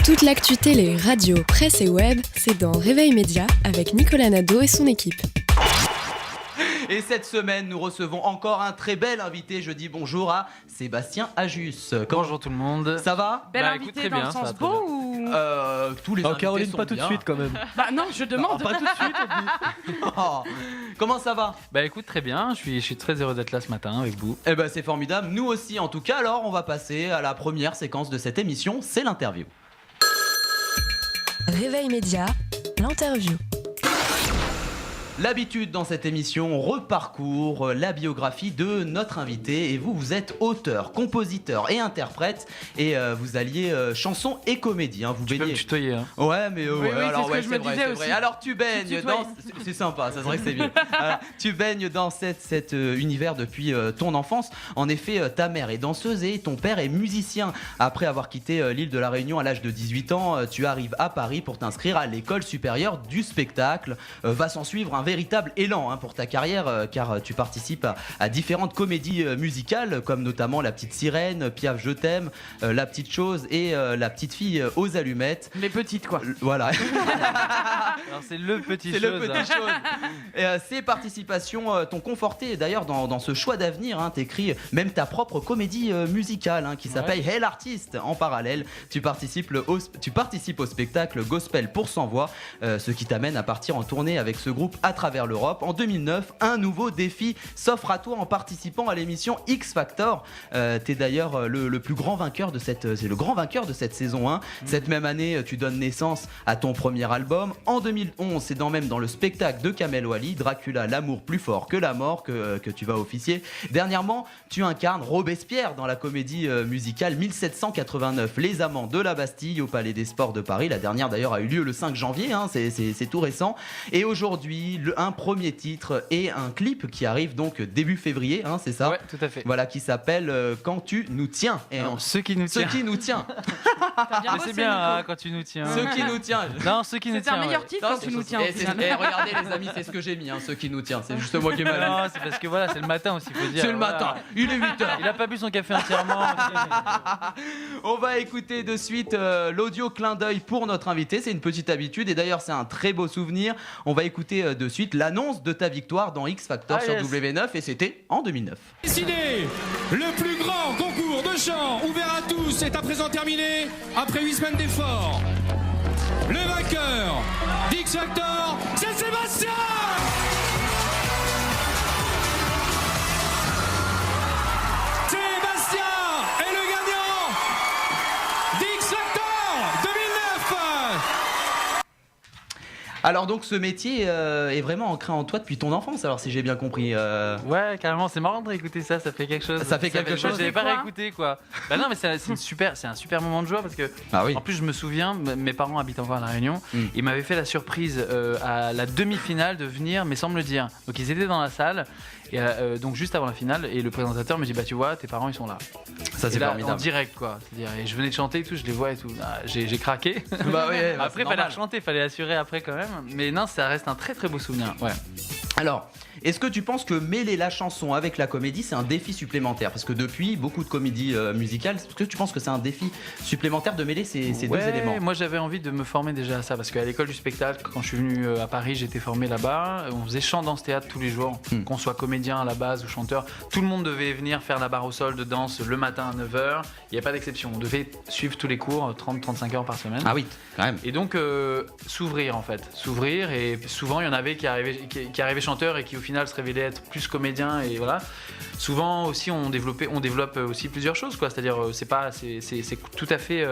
Toute l'actu télé, radio, presse et web, c'est dans Réveil Média avec Nicolas Nadeau et son équipe. Et cette semaine, nous recevons encore un très bel invité. Je dis bonjour à Sébastien Ajus. Bonjour tout le monde. Ça va? Bel Bah, invité écoute, très dans bien, le ça sens va très beau ou... Tous les invités Caroline, sont pas tout de bien. suite quand même. Bah non, je demande. Pas tout de suite, on dit. Oh, comment ça va? Bah écoute, très bien, je suis très heureux d'être là ce matin avec vous. Eh ben c'est formidable, nous aussi en tout cas. Alors on va passer à la première séquence de cette émission, c'est l'interview. Réveil Média, l'interview. L'habitude dans cette émission, on reparcourt la biographie de notre invité. Et vous êtes auteur, compositeur et interprète. Et vous alliez chanson et comédie. Vous Tu peux me baignez. tutoyer, hein. Ouais, mais Oui, alors c'est ce que je me disais c'est aussi. vrai. Alors tu baignes Tu dans, tutoies. c'est sympa, ça serait que c'est mieux. Alors, tu baignes dans cet univers depuis ton enfance. En effet, ta mère est danseuse et ton père est musicien. Après avoir quitté l'île de la Réunion à l'âge de 18 ans, tu arrives à Paris pour t'inscrire à l'école supérieure du spectacle. Va s'en suivre un véritable élan pour ta carrière, car tu participes à différentes comédies musicales, comme notamment La Petite Sirène, Piaf Je t'aime, La Petite Chose et La Petite Fille aux allumettes. Les petites quoi. Voilà. Alors c'est le petit C'est chose. le petit chose. Et, ces participations t'ont conforté d'ailleurs dans ce choix d'avenir. T'écris même ta propre comédie musicale qui s'appelle Hey l'artiste. En parallèle, tu participes au spectacle Gospel pour sans voix, ce qui t'amène à partir en tournée avec ce groupe à travers l'Europe. En 2009, un nouveau défi s'offre à toi en participant à l'émission X Factor. T'es d'ailleurs le plus grand vainqueur de c'est le grand vainqueur de cette saison 1. Cette même année, tu donnes naissance à ton premier album. En 2011, c'est même dans le spectacle de Kamel Ouali, Dracula, l'amour plus fort que la mort, que tu vas officier. Dernièrement, tu incarnes Robespierre dans la comédie musicale 1789, Les Amants de la Bastille au Palais des Sports de Paris. La dernière d'ailleurs a eu lieu le 5 janvier, c'est tout récent. Et aujourd'hui, un premier titre et un clip qui arrive donc début février, c'est ça? Ouais, tout à fait. Voilà, qui s'appelle Quand tu nous tiens. Et Non, ceux qui nous Ceux tiennent. qui nous tient. T'as bien Mais bossé, c'est bien Nico. quand tu nous tiens. Ceux qui nous tient. Non, ceux qui nous C'est tiennent. un meilleur ouais. titre Non, quand tu nous tiens. Et au final. regardez les amis, c'est ce que j'ai mis, ceux qui nous tiennent. C'est juste moi qui ai mal. Non, c'est parce que voilà, c'est le matin aussi, faut dire. C'est le voilà. matin, il est 8h. Il a pas bu son café entièrement. On va écouter de suite l'audio clin d'œil pour notre invité. C'est une petite habitude et d'ailleurs c'est un très beau souvenir. On va écouter de suite l'annonce de ta victoire dans X Factor Ah, sur yes. W9 et c'était en 2009. Décidé, le plus grand concours de chant ouvert à tous est à présent terminé après 8 semaines d'efforts. Le vainqueur d'X Factor, c'est Sébastien! Sébastien est le gagnant d'X Factor 2009! Alors donc ce métier est vraiment ancré en toi depuis ton enfance, alors si j'ai bien compris. Ouais, carrément, c'est marrant de réécouter ça, ça fait quelque chose. Ça fait quelque chose. J'avais pas Quoi réécouté quoi. Bah non, mais c'est un super moment de joie parce que Ah oui. en plus je me souviens, mes parents habitent encore à La Réunion, Mm. ils m'avaient fait la surprise à la demi-finale de venir, mais sans me le dire. Donc ils étaient dans la salle et donc juste avant la finale et le présentateur me dit bah tu vois tes parents ils sont là. Ça Et c'est là, en formidable. direct quoi. C'est-à-dire et je venais de chanter et tout, je les vois et tout. Ah, j'ai craqué. Bah oui, bah, Après c'est fallait normal. chanter, fallait assurer après quand même. Mais non, ça reste un très très beau souvenir. Ouais. Alors, est-ce que tu penses que mêler la chanson avec la comédie, c'est un défi supplémentaire? Parce que depuis, beaucoup de comédies musicales, est-ce que tu penses que c'est un défi supplémentaire de mêler ces deux Ouais, éléments? moi j'avais envie de me former déjà à ça parce qu'à l'école du spectacle, quand je suis venu à Paris, j'étais formé là-bas. On faisait chant dans ce théâtre tous les jours, qu'on soit comédien à la base ou chanteur. Tout le monde devait venir faire la barre au sol de danse le matin à 9h. Il n'y a pas d'exception. On devait suivre tous les cours 30-35 heures par semaine. Ah oui, quand même. Et donc s'ouvrir en fait, s'ouvrir et souvent il y en avait qui arrivaient chanteurs et qui au final se révélaient être plus comédiens et voilà. Souvent aussi on développe aussi plusieurs choses quoi, c'est-à-dire c'est tout à fait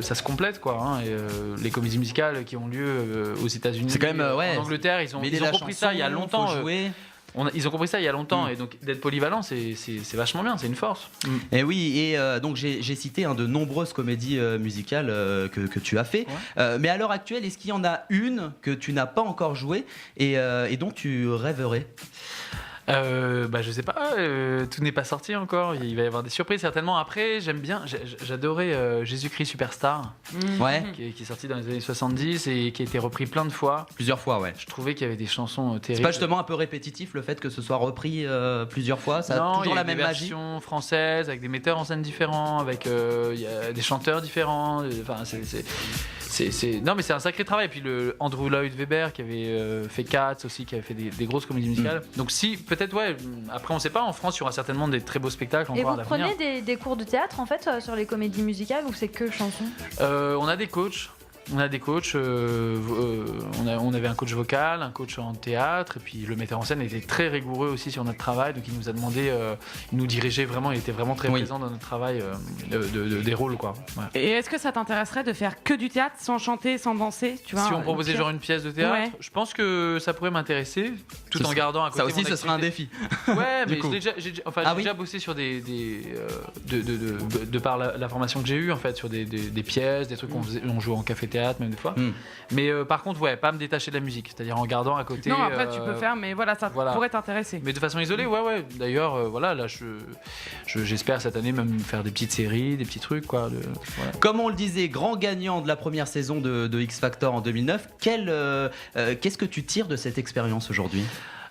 ça se complète quoi. Et, les comédies musicales qui ont lieu aux États-Unis, C'est quand même, ouais, en Angleterre, ils ont Mêler la compris ça il y a chanson, longtemps. faut jouer. Ils ont compris ça il y a longtemps et donc d'être polyvalent c'est vachement bien, c'est une force. Et oui, et donc j'ai cité de nombreuses comédies musicales que tu as fait. Ouais. Mais à l'heure actuelle, est-ce qu'il y en a une que tu n'as pas encore jouée et dont tu rêverais? Je sais pas, tout n'est pas sorti encore. Il va y avoir des surprises certainement. Après, j'aime bien, j'adorais Jésus-Christ Superstar, Ouais, qui est sorti dans les années 70 et qui a été repris plein de fois. plusieurs fois, ouais. Je trouvais qu'il y avait des chansons terribles. C'est pas justement un peu répétitif le fait que ce soit repris plusieurs fois? Ça a Non, toujours il y a la même des magie? versions françaises avec des metteurs en scène différents, avec il y a des chanteurs différents. Enfin, non, mais c'est un sacré travail. Et puis le Andrew Lloyd Webber qui avait fait Cats aussi, qui avait fait des grosses comédies musicales. Donc si, peut-être, ouais. Après, on sait pas. En France, il y aura certainement des très beaux spectacles Et encore vous à l'avenir. prenez des cours de théâtre en fait sur les comédies musicales ou c'est que chansons? On a des coachs. On avait un coach vocal, un coach en théâtre, et puis le metteur en scène était très rigoureux aussi sur notre travail, donc il nous a demandé, il nous dirigeait vraiment, il était vraiment très présent dans notre travail des rôles, quoi. Ouais. Et est-ce que ça t'intéresserait de faire que du théâtre, sans chanter, sans danser, tu vois, Si on proposait genre une pièce de théâtre, Ouais. je pense que ça pourrait m'intéresser, tout en gardant à côté Ça aussi, mon ce serait un activité. défi. Ouais, mais coup. j'ai Ah oui. déjà bossé sur de par la formation que j'ai eue en fait, sur des pièces, des trucs on jouait en café-théâtre même des fois. Mais par contre, ouais, pas me détacher de la musique, c'est-à-dire en gardant à côté. Non, après tu peux faire, mais voilà, ça voilà. pourrait t'intéresser. Mais de façon isolée, ouais. D'ailleurs, voilà, là, j'espère cette année même faire des petites séries, des petits trucs, quoi. Voilà. Comme on le disait, grand gagnant de la première saison de X Factor en 2009, qu'est-ce que tu tires de cette expérience aujourd'hui?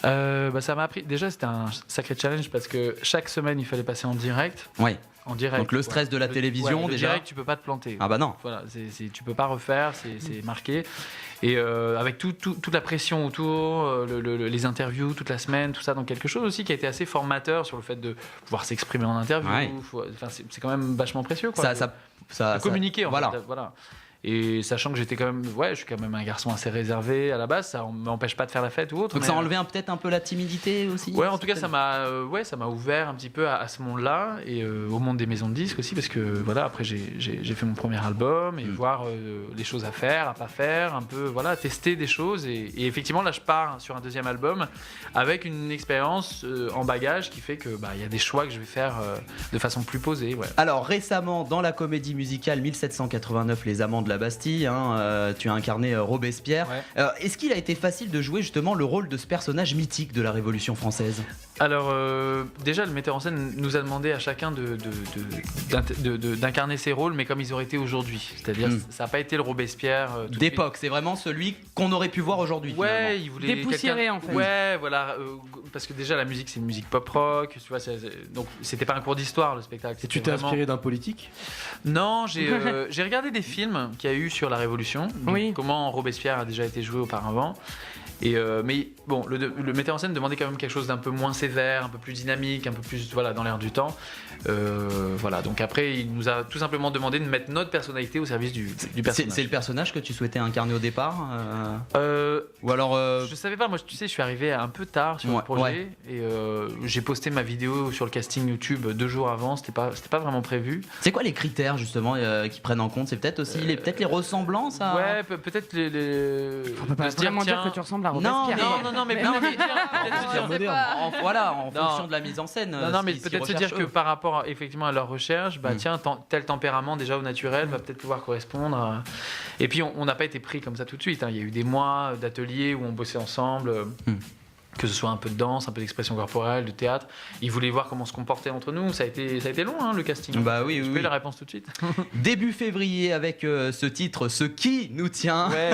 Ça m'a appris. Déjà, c'était un sacré challenge parce que chaque semaine, il fallait passer en direct. Ouais. En direct. Donc le stress de la télévision, le déjà. direct, tu peux pas te planter. Ah bah non. Voilà, tu peux pas refaire, c'est marqué. Et avec toute la pression autour, les interviews toute la semaine, tout ça, donc quelque chose aussi qui a été assez formateur sur le fait de pouvoir s'exprimer en interview. Ouais. C'est quand même vachement précieux, quoi. Ça Communiquer, en voilà. fait. Voilà. Et sachant que je suis quand même un garçon assez réservé à la base, ça m'empêche pas de faire la fête ou autre. Donc mais, ça a enlevé peut-être un peu la timidité aussi? Ouais, en tout cas, ça m'a ouvert un petit peu à ce monde-là et au monde des maisons de disques aussi, parce que voilà, après j'ai fait mon premier album et voir les choses à faire, à pas faire, un peu voilà, tester des choses et effectivement là je pars sur un deuxième album avec une expérience en bagage qui fait que il y a des choix que je vais faire de façon plus posée. Ouais. Alors récemment dans la comédie musicale 1789 Les Amants de la Bastille, tu as incarné Robespierre. Ouais. Est-ce qu'il a été facile de jouer justement le rôle de ce personnage mythique de la Révolution française? Alors déjà le metteur en scène nous a demandé à chacun d'incarner ses rôles, mais comme ils auraient été aujourd'hui. C'est-à-dire ça n'a pas été le Robespierre d'époque, c'est vraiment celui qu'on aurait pu voir aujourd'hui. Ouais, il voulait dépoussiéré quelqu'un... en fait. Ouais, voilà, parce que déjà la musique c'est une musique pop rock, tu vois, donc c'était pas un cours d'histoire le spectacle. Et tu t'es inspiré d'un politique? Non, j'ai regardé des films qu'il y a eu sur la Révolution, donc comment Robespierre a déjà été joué auparavant. Mais bon, le metteur en scène demandait quand même quelque chose d'un peu moins sévère, un peu plus dynamique, un peu plus dans l'air du temps. Voilà, donc après il nous a tout simplement demandé de mettre notre personnalité au service du personnage. C'est le personnage que tu souhaitais incarner au départ ou alors Je savais pas, moi tu sais, je suis arrivé un peu tard sur le projet et j'ai posté ma vidéo sur le casting YouTube 2 jours avant, c'était pas vraiment prévu. C'est quoi les critères justement qui prennent en compte? C'est peut-être aussi peut-être les ressemblances à... Ouais, peut-être On peut pas vraiment dire que tu ressembles à Robespierre. Non, mais en fonction de la mise en scène. Mais peut-être se dire que par rapport effectivement à leur recherche, tiens, tel tempérament déjà au naturel va peut-être pouvoir correspondre. Et puis on n'a pas été pris comme ça tout de suite. Il y a eu des mois d'ateliers où on bossait ensemble. Que ce soit un peu de danse, un peu d'expression corporelle, de théâtre. Ils voulaient voir comment on se comportait entre nous. Ça a été long, le casting. Bah oui, Je peux la réponse tout de suite. Début février avec ce titre, Ce qui nous tient. Ouais.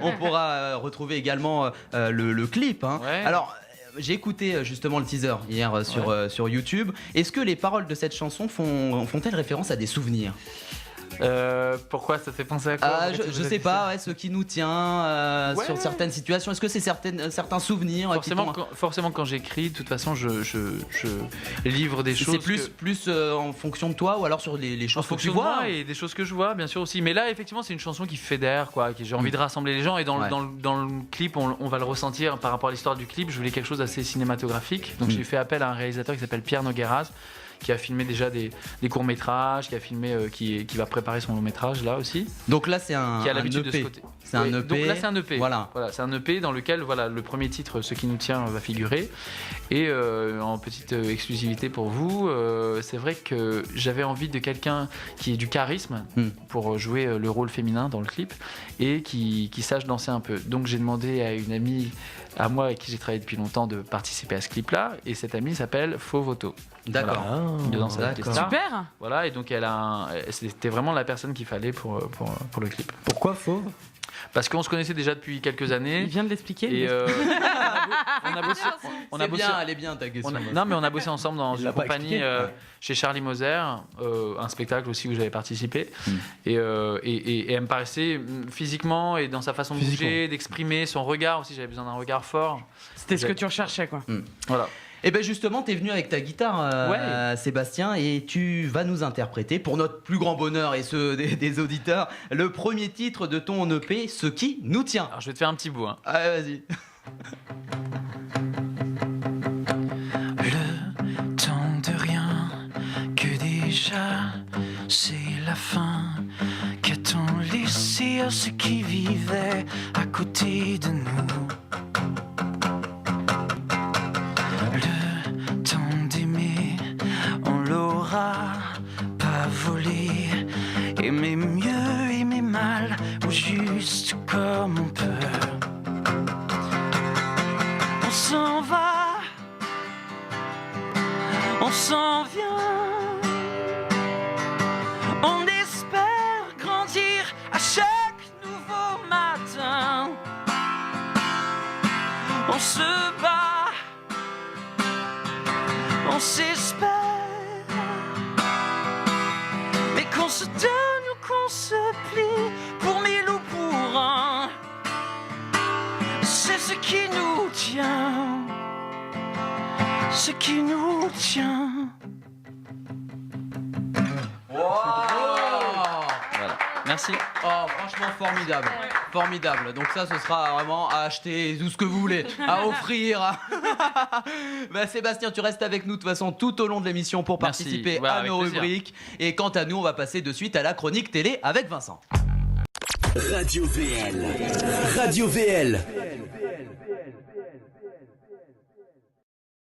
On pourra retrouver également le clip. Ouais. Alors, j'ai écouté justement le teaser hier sur YouTube. Est-ce que les paroles de cette chanson font-elles référence à des souvenirs? Pourquoi ça te fait penser à quoi? Je sais pas, ce qui nous tient sur certaines situations. Est-ce que c'est certains souvenirs? Forcément, quand j'écris, de toute façon, je livre des choses. C'est plus en fonction de toi ou alors sur les choses que tu vois et des choses que je vois, bien sûr aussi. Mais là, effectivement, c'est une chanson qui fédère, quoi. J'ai envie de rassembler les gens et dans le clip, on va le ressentir par rapport à l'histoire du clip. Je voulais quelque chose d'assez cinématographique. Donc j'ai fait appel à un réalisateur qui s'appelle Pierre Nogueras, qui a filmé déjà des courts-métrages, qui a filmé, qui va préparer son long-métrage là aussi. Donc là, c'est qui a l'habitude EP. de ce côté. C'est un EP. Donc là, c'est un EP. Voilà, c'est un EP dans lequel le premier titre, Ce qui nous tient, va figurer. Et en petite exclusivité pour vous, c'est vrai que j'avais envie de quelqu'un qui ait du charisme pour jouer le rôle féminin dans le clip et qui sache danser un peu. Donc j'ai demandé à une amie à moi avec qui j'ai travaillé depuis longtemps de participer à ce clip-là. Et cette amie s'appelle Faux Voto. D'accord. Voilà. Dedans, cette D'accord. artiste-là. Super. Voilà, et donc c'était vraiment la personne qu'il fallait pour le clip. Pourquoi fauve? Parce qu'on se connaissait déjà depuis quelques Il années. vient de l'expliquer. Et on a bossé. C'est bien, elle est bien ta question. Non, mais on a bossé ensemble dans Il une l'a pas compagnie expliqué. chez Charlie Moser, un spectacle aussi où j'avais participé. Et elle me paraissait physiquement et dans sa façon de bouger, d'exprimer son regard aussi. J'avais besoin d'un regard fort. C'était ce que tu recherchais, quoi. Voilà. Et ben justement, t'es venu avec ta guitare, Sébastien, et tu vas nous interpréter, pour notre plus grand bonheur et ceux des auditeurs, le premier titre de ton EP, Ce qui nous tient. Alors je vais te faire un petit bout. Hein. Allez, vas-y. Le temps de rien, que déjà c'est la fin. Qu'a-t-on laissé à ceux qui vivaient à côté de nous? Le temps d'aimer, on l'aura pas volé. Aimer mieux, aimer mal, ou juste comme on peut. On s'en va, on s'en vient. On espère grandir à chaque nouveau matin. On se bat, on s'espère, mais qu'on se donne ou qu'on se plie, pour mille ou pour un, c'est ce qui nous tient, ce qui nous tient. Voilà, merci. Oh, franchement formidable, formidable. Donc ça, ce sera vraiment à acheter tout ce que vous voulez, à offrir. Bah, Sébastien, tu restes avec nous de toute façon tout au long de l'émission pour Merci. participer Bah, à avec nos plaisir. rubriques. Et quant à nous, on va passer de suite à la chronique télé avec Vincent. Radio VL. Radio VL.